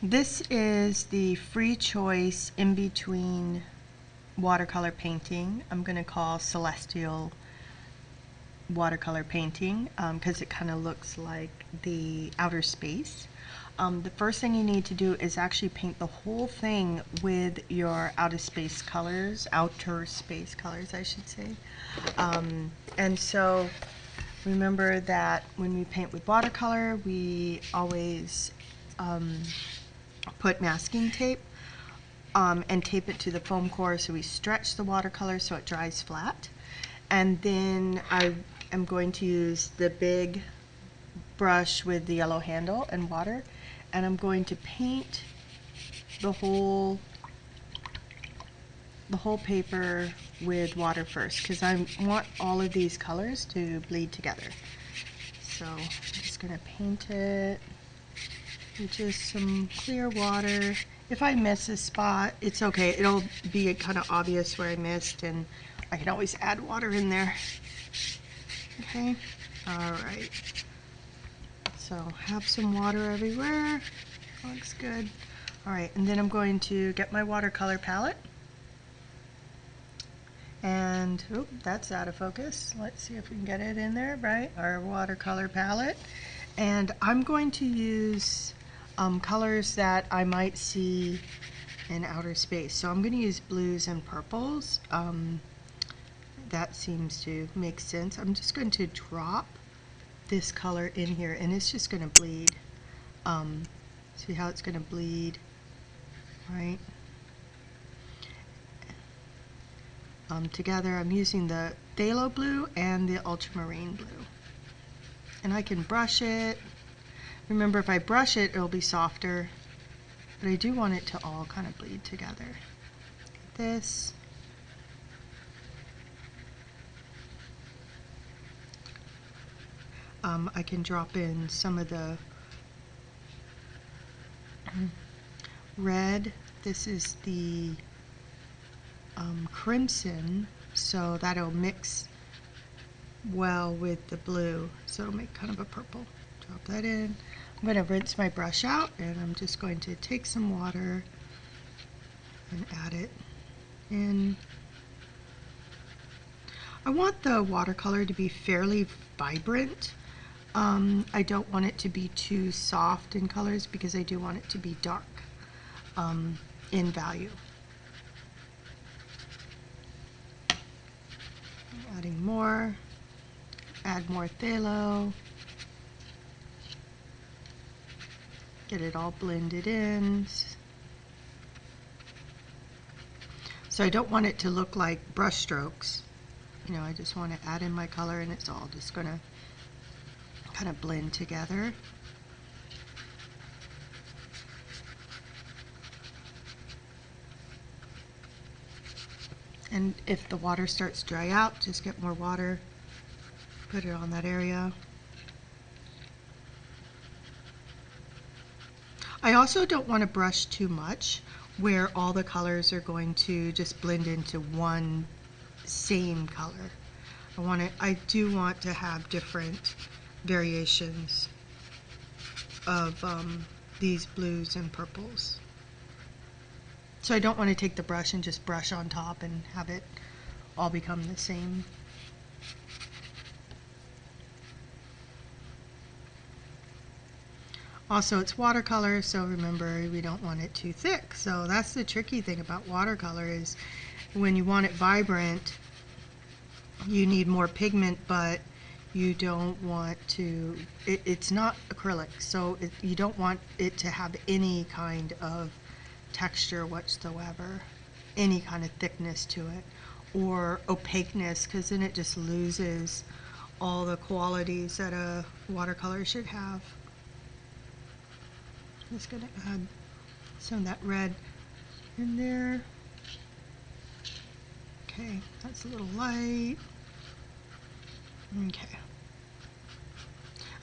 This is the free choice in between watercolor painting. I'm going to call Celestial watercolor painting because it kind of looks like the outer space. The first thing you need to do is actually paint the whole thing with your outer space colors, I should say. And so remember that when we paint with watercolor, we always put masking tape and tape it to the foam core, so we stretch the watercolor so it dries flat. And then I am going to use the big brush with the yellow handle and water, and I'm going to paint the whole paper with water first because I want all of these colors to bleed together. So I'm just going to paint it with just some clear water. If I miss a spot, it's okay. It'll be kind of obvious where I missed, and I can always add water in there. Okay, all right. So have some water everywhere. Looks good. All right, and then I'm going to get my watercolor palette. And, oh, that's out of focus. Let's see if we can get it in there, right? Our watercolor palette. And I'm going to use colors that I might see in outer space. So I'm going to use blues and purples. That seems to make sense. I'm just going to drop this color in here, and it's just going to bleed. See how it's going to bleed, right? Together. I'm using the phthalo blue and the ultramarine blue. And I can brush it. Remember, if I brush it, it'll be softer. But I do want it to all kind of bleed together. Like this. I can drop in some of the red. This is the crimson, so that'll mix well with the blue, so it'll make kind of a purple. Drop that in. I'm going to rinse my brush out, and I'm just going to take some water and add it in. I want the watercolor to be fairly vibrant. I don't want it to be too soft in colors because I do want it to be dark in value. Adding more, add more phthalo, get it all blended in. So I don't want it to look like brush strokes. You know, I just want to add in my color, and it's all just going to kind of blend together. And if the water starts to dry out, just get more water, put it on that area. I also don't want to brush too much where all the colors are going to just blend into one same color. I do want to have different variations of these blues and purples. So I don't want to take the brush and just brush on top and have it all become the same. Also, it's watercolor, so remember, we don't want it too thick. So that's the tricky thing about watercolor, is when you want it vibrant, you need more pigment, but you don't want to, it's not acrylic, so you don't want it to have any kind of texture whatsoever, any kind of thickness to it, or opaqueness, because then it just loses all the qualities that a watercolor should have. I'm just going to add some of that red in there. Okay, that's a little light. Okay.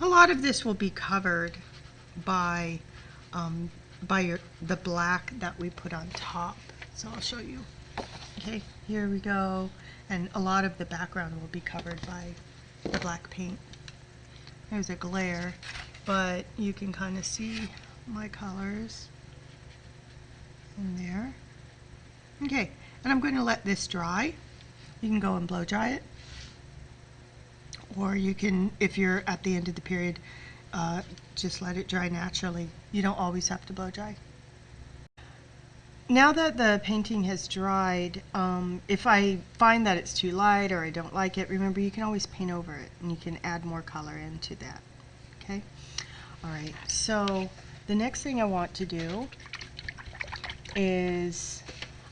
A lot of this will be covered by the black that we put on top. So I'll show you. Okay, here we go. And a lot of the background will be covered by the black paint. There's a glare, but you can kind of see my colors. in there. Okay, and I'm going to let this dry. You can go and blow dry it, or you can, if you're at the end of the period, just let it dry naturally. You don't always have to blow dry. Now that the painting has dried, if I find that it's too light or I don't like it, remember you can always paint over it and you can add more color into that. Okay? Alright, so the next thing I want to do is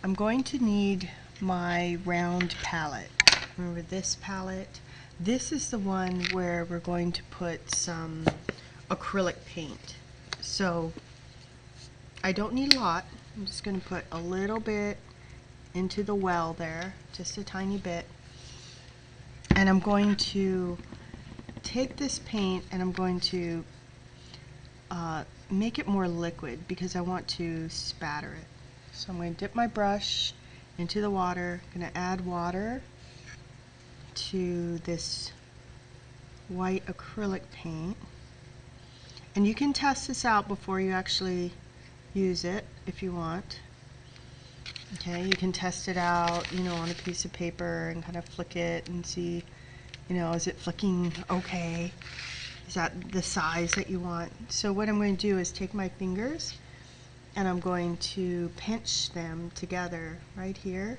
I'm going to need my round palette. Remember this palette? This is the one where we're going to put some acrylic paint. So I don't need a lot. I'm just going to put a little bit into the well there, just a tiny bit. And I'm going to take this paint and I'm going to make it more liquid because I want to spatter it. So I'm going to dip my brush into the water. I'm going to add water to this white acrylic paint. And you can test this out before you actually use it if you want. Okay, you can test it out, you know, on a piece of paper and kind of flick it and see, you know, is it flicking okay? Is that the size that you want? So what I'm going to do is take my fingers and I'm going to pinch them together right here,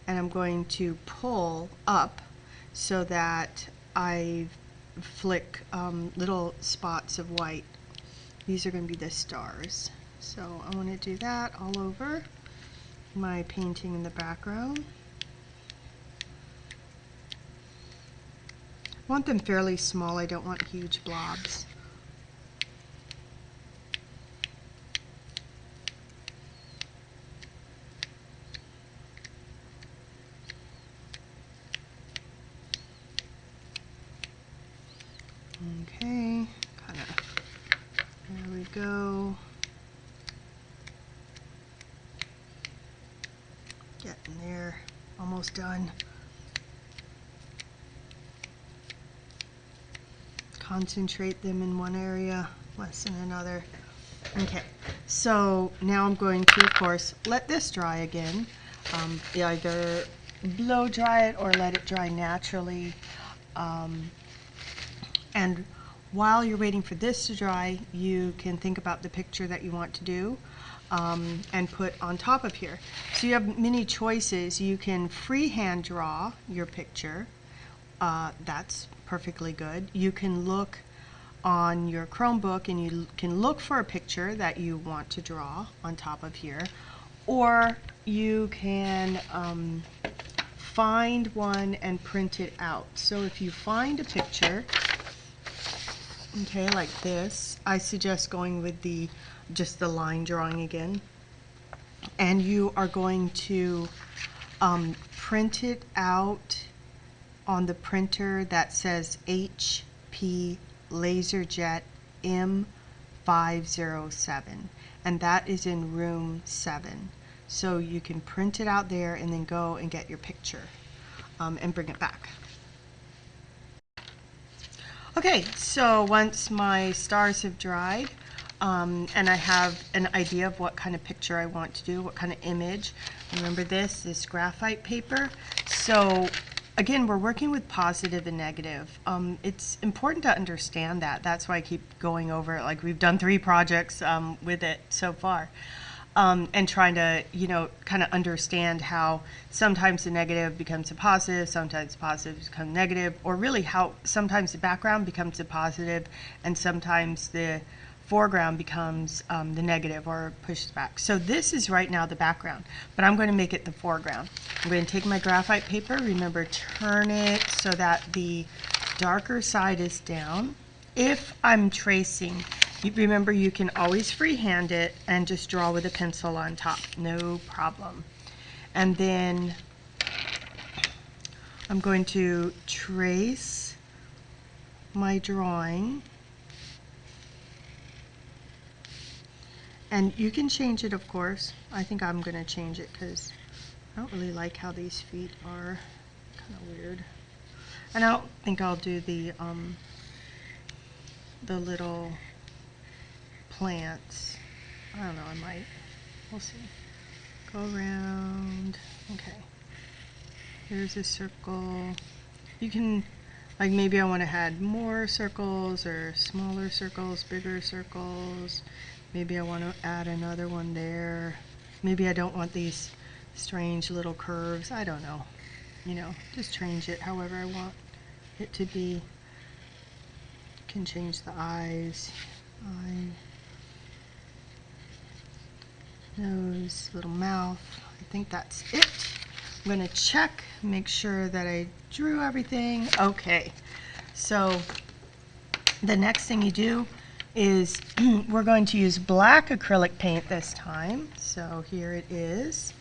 and I'm going to pull up so that I flick little spots of white. These are going to be the stars. So I want to do that all over my painting in the background. I want them fairly small. I don't want huge blobs. Okay, kind of, there we go. Getting there, almost done. Concentrate them in one area, less in another. Okay, so now I'm going to, of course, let this dry again. Either blow dry it or let it dry naturally. And while you're waiting for this to dry, you can think about the picture that you want to do and put on top of here. So you have many choices. You can freehand draw your picture. That's perfectly good. You can look on your Chromebook and you can look for a picture that you want to draw on top of here. Or you can find one and print it out. So if you find a picture, okay, like this, I suggest going with just the line drawing again. And you are going to print it out on the printer that says HP LaserJet M507, and that is in room 7. So you can print it out there and then go and get your picture and bring it back. Okay, so once my stars have dried and I have an idea of what kind of picture I want to do, what kind of image, remember this graphite paper. So again, we're working with positive and negative. It's important to understand that. That's why I keep going over it. Like we've done 3 projects with it so far. And trying to, you know, kind of understand how sometimes the negative becomes a positive, sometimes positive becomes negative, or really how sometimes the background becomes a positive and sometimes the foreground becomes the negative or pushed back. So this is right now the background, but I'm going to make it the foreground. I'm going to take my graphite paper, remember turn it so that the darker side is down. If I'm tracing, remember you can always freehand it and just draw with a pencil on top, no problem. And then I'm going to trace my drawing. And you can change it, of course. I think I'm going to change it because I don't really like how these feet are, kind of weird. And I don't think I'll do the little plants. I don't know, I might. We'll see. Go around. Okay. Here's a circle. You can, like, maybe I want to add more circles or smaller circles, bigger circles. Maybe I want to add another one there. Maybe I don't want these strange little curves. I don't know. You know, just change it however I want it to be. Can change the eyes, eye, nose, little mouth. I think that's it. I'm going to check, make sure that I drew everything. Okay, so the next thing you do is we're going to use black acrylic paint this time. So here it is.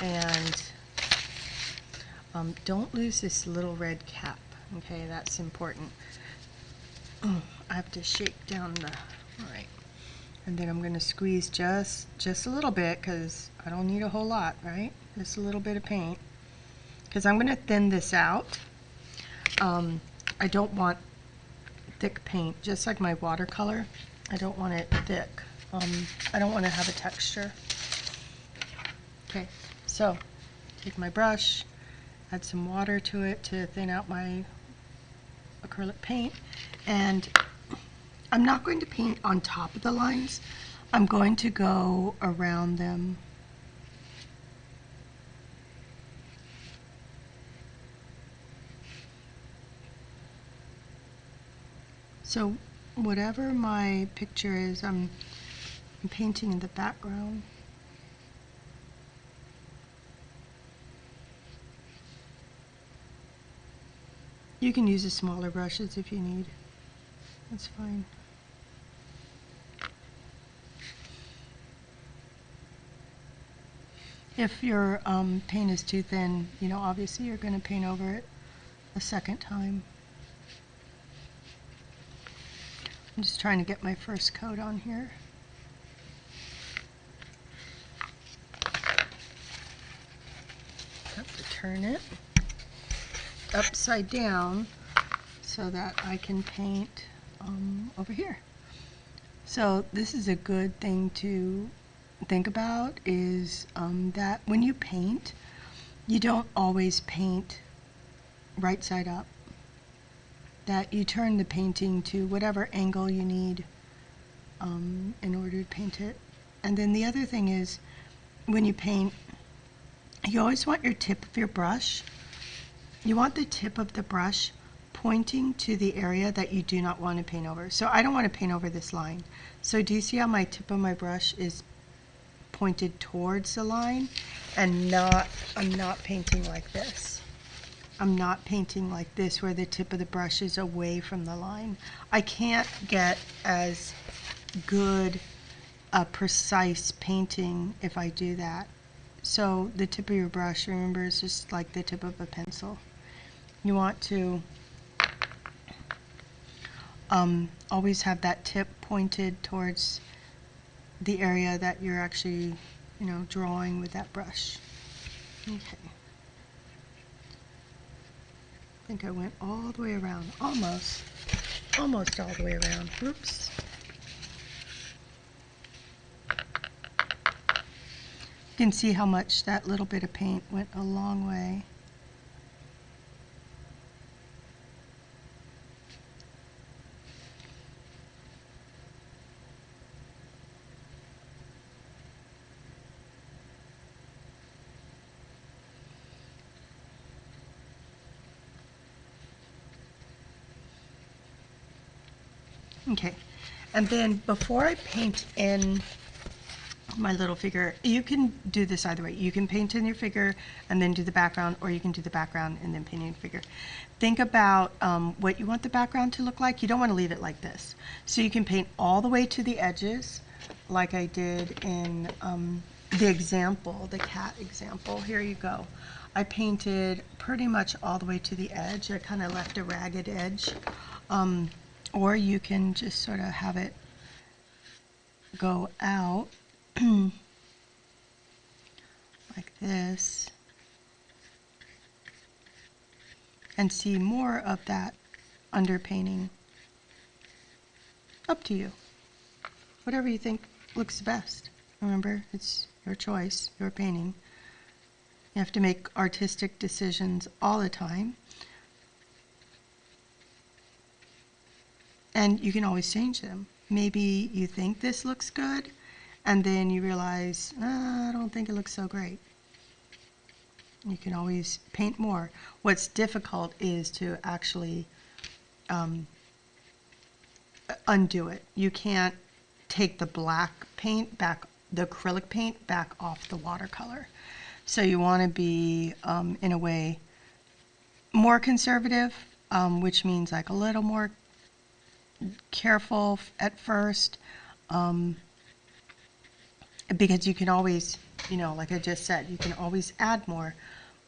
And don't lose this little red cap. Okay, that's important. I have to shake down the, all right. And then I'm going to squeeze just a little bit because I don't need a whole lot, right? Just a little bit of paint. Because I'm going to thin this out. I don't want thick paint, just like my watercolor. I don't want it thick. I don't want to have a texture. Okay, so take my brush, add some water to it to thin out my acrylic paint, and I'm not going to paint on top of the lines. I'm going to go around them. So whatever my picture is, I'm painting in the background. You can use the smaller brushes if you need. That's fine. If your paint is too thin, you know, obviously you're going to paint over it a second time. I'm just trying to get my first coat on here. I have to turn it upside down so that I can paint over here. So this is a good thing to think about, is that when you paint, you don't always paint right side up. That you turn the painting to whatever angle you need in order to paint it. And then the other thing is, when you paint, you always want your tip of your brush, you want the tip of the brush pointing to the area that you do not want to paint over. So I don't want to paint over this line. So do you see how my tip of my brush is pointed towards the line, and I'm not painting like this. I'm not painting like this where the tip of the brush is away from the line. I can't get as good a precise painting if I do that. So the tip of your brush, remember, is just like the tip of a pencil. You want to always have that tip pointed towards the area that you're actually, you know, drawing with that brush. Okay. I think I went all the way around, almost all the way around. Oops. You can see how much that little bit of paint went a long way. Okay, and then before I paint in my little figure, you can do this either way. You can paint in your figure and then do the background, or you can do the background and then paint in your figure. Think about what you want the background to look like. You don't want to leave it like this. So you can paint all the way to the edges, like I did in the example, the cat example. Here you go. I painted pretty much all the way to the edge. I kind of left a ragged edge. Or you can just sort of have it go out like this and see more of that underpainting. Up to you. Whatever you think looks best. Remember, it's your choice, your painting. You have to make artistic decisions all the time. And you can always change them. Maybe you think this looks good, and then you realize, I don't think it looks so great. You can always paint more. What's difficult is to actually undo it. You can't take the black paint back, the acrylic paint back off the watercolor. So you want to be, in a way, more conservative, which means like a little more careful at first, because you can always, like I just said, you can always add more,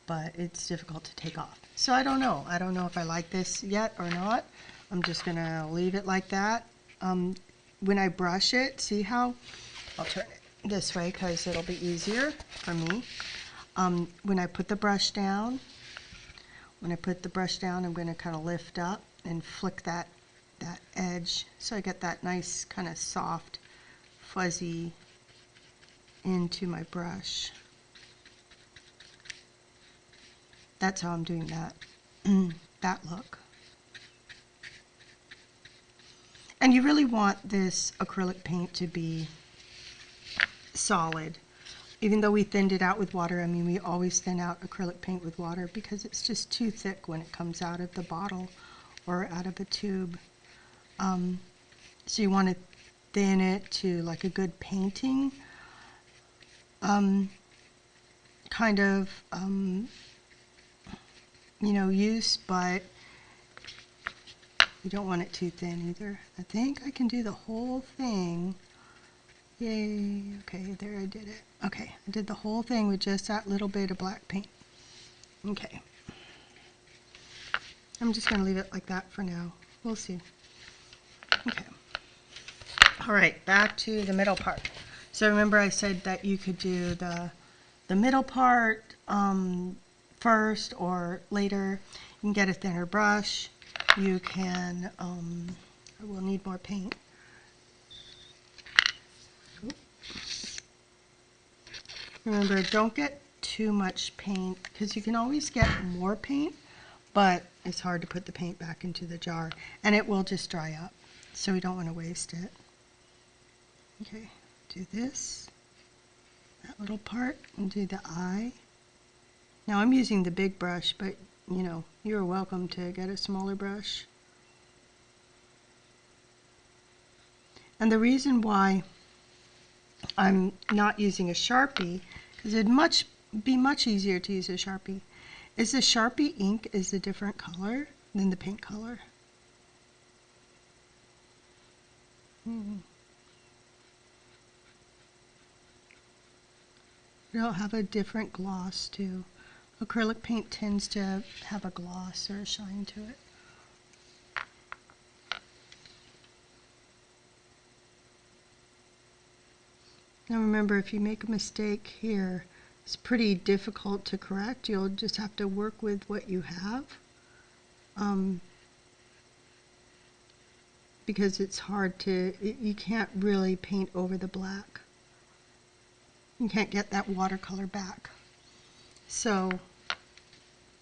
but it's difficult to take off. So I don't know. I don't know if I like this yet or not. I'm just going to leave it like that. When I brush it, see how, I'll turn it this way because it'll be easier for me. When I put the brush down, I'm going to kind of lift up and flick that edge so I get that nice kind of soft, fuzzy into my brush. That's how I'm doing that, that look. And you really want this acrylic paint to be solid. Even though we thinned it out with water, I mean, we always thin out acrylic paint with water because it's just too thick when it comes out of the bottle or out of a tube. So you want to thin it to like a good painting kind of use, but you don't want it too thin either. I think I can do the whole thing. Yay. Okay, there, I did it. Okay, I did the whole thing with just that little bit of black paint. Okay. I'm just going to leave it like that for now. We'll see. Okay. All right, back to the middle part. So remember I said that you could do the middle part first or later. You can get a thinner brush. You can, I will need more paint. Remember, don't get too much paint because you can always get more paint, but it's hard to put the paint back into the jar and it will just dry up, so we don't want to waste it. Okay, do this, that little part, and do the eye. Now I'm using the big brush, but you're welcome to get a smaller brush. And the reason why I'm not using a Sharpie, because it'd be much easier to use a Sharpie, is the Sharpie ink is a different color than the paint color. It'll have a different gloss too. Acrylic paint tends to have a gloss or a shine to it. Now remember, if you make a mistake here, it's pretty difficult to correct. You'll just have to work with what you have, because it's hard to, you can't really paint over the black. You can't get that watercolor back. So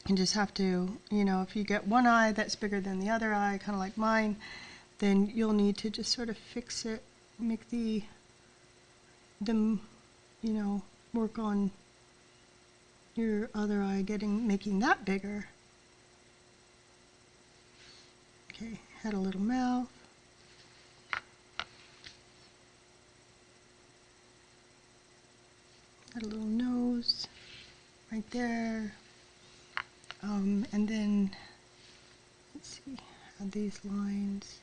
you just have to, if you get one eye that's bigger than the other eye, kind of like mine, then you'll need to just sort of fix it, make them, work on your other eye, making that bigger. Okay, had a little mouth. Had a little nose right there. And then, let's see, add these lines.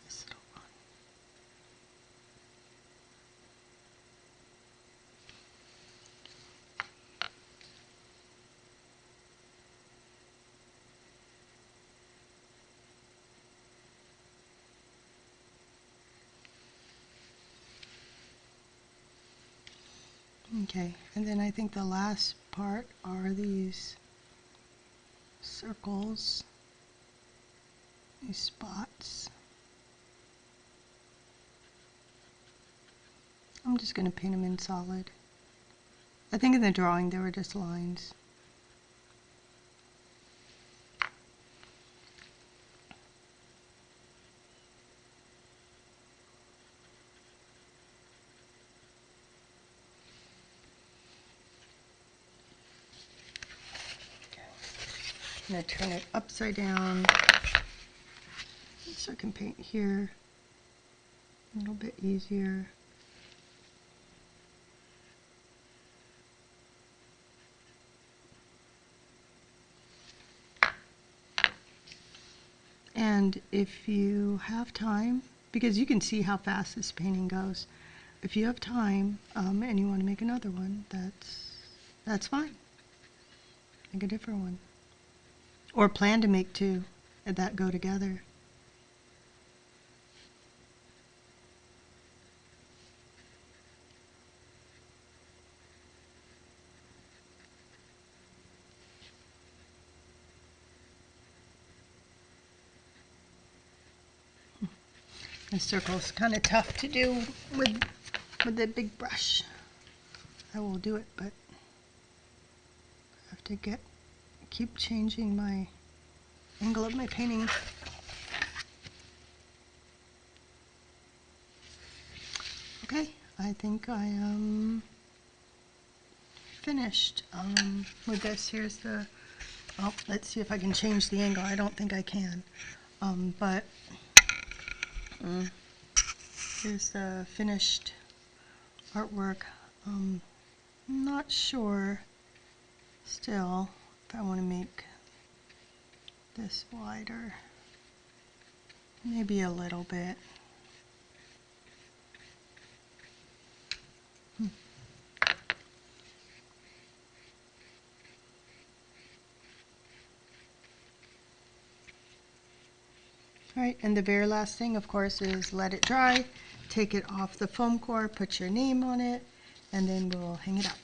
This little one. Okay, and then I think the last part are these circles. these spots. I'm just going to paint them in solid. I think in the drawing they were just lines. I'm going to turn it upside down so I can paint here a little bit easier. And if you have time, because you can see how fast this painting goes, if you have time and you want to make another one, that's fine. Make a different one. Or plan to make two that go together. The circle's kind of tough to do with the big brush. I will do it, but I have to keep changing my angle of my painting. Okay, I think I am finished with this. Here's the, oh, let's see if I can change the angle. I don't think I can, but here's the finished artwork. I'm not sure still if I want to make this wider, maybe a little bit. Alright, and the very last thing, of course, is let it dry, take it off the foam core, put your name on it, and then we'll hang it up.